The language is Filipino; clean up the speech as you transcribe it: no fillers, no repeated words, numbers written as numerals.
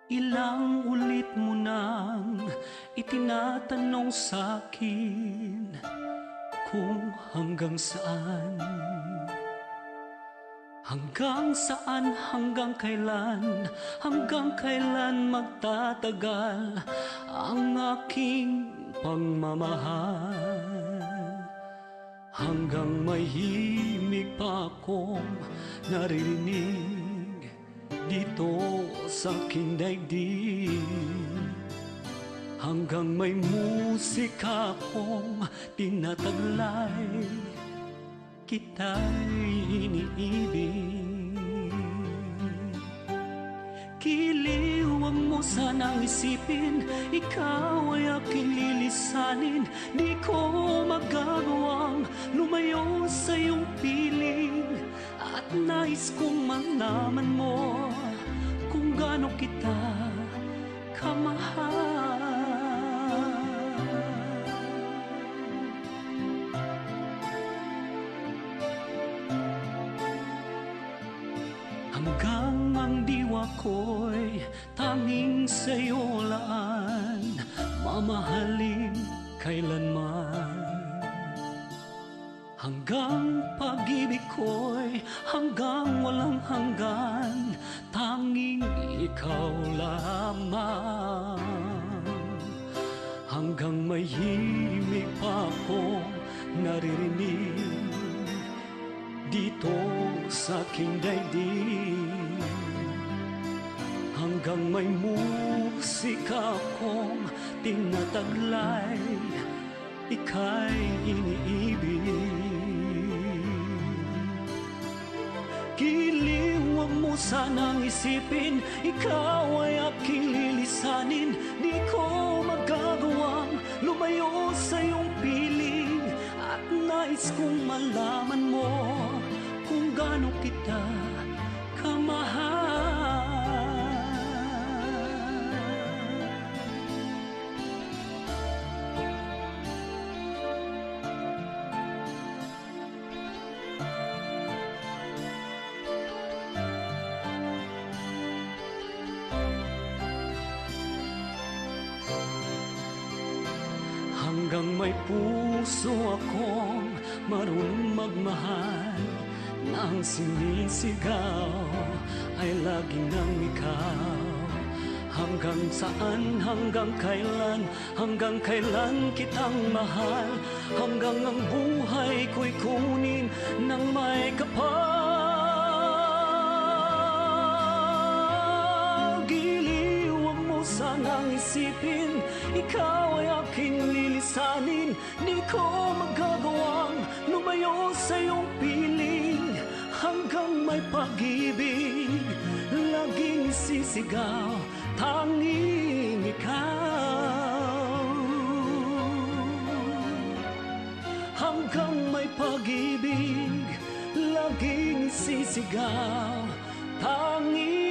Ilang ulit mo nang itinatanong sa'kin kung hanggang saan. Hanggang saan, hanggang kailan magtatagal ang aking pagmamahal. Hanggang may himig pa akong naririnig dito sa aking daigdig. Hanggang may musika akong tinataglay, kita'y iniibig. Giliw, wag mo sanang isipin, ikaw ay aking lilisanin. Di ko magagawang lumayo sa iyong piling, at nais kong malaman mo kung gaano kita kamahal. Hanggang ang diwa ko'y tanging sa'yo laan, mamahalin kailanman. Hanggang pag-ibig ko'y hanggang walang hanggan, tanging ikaw lamang. Hanggang may himig pa akong naririnig dito sa aking daigdig. Hanggang may musika akong tinataglay, ika'y iniibig. Giliw, wag mo sanang isipin, ikaw ay aking lilisanin. Di ko magagawang lumayo sa iyong piling, at nais kong malaman mo kung gaano kita kamahal. Hanggang may puso akong marunong magmahal, na ang sinisigaw ay lagi ng ikaw. Hanggang saan, hanggang kailan kitang mahal, hanggang ang buhay ko'y kunin ng may kapal. Giliw, wag mo sanang isipin, ikaw ay aking lilisanin. Di ko magagawang lumayo sa iyong piling, hanggang may pag-ibig laging sisigaw, tanging ikaw. Hanggang may pag-ibig laging sisigaw, tanging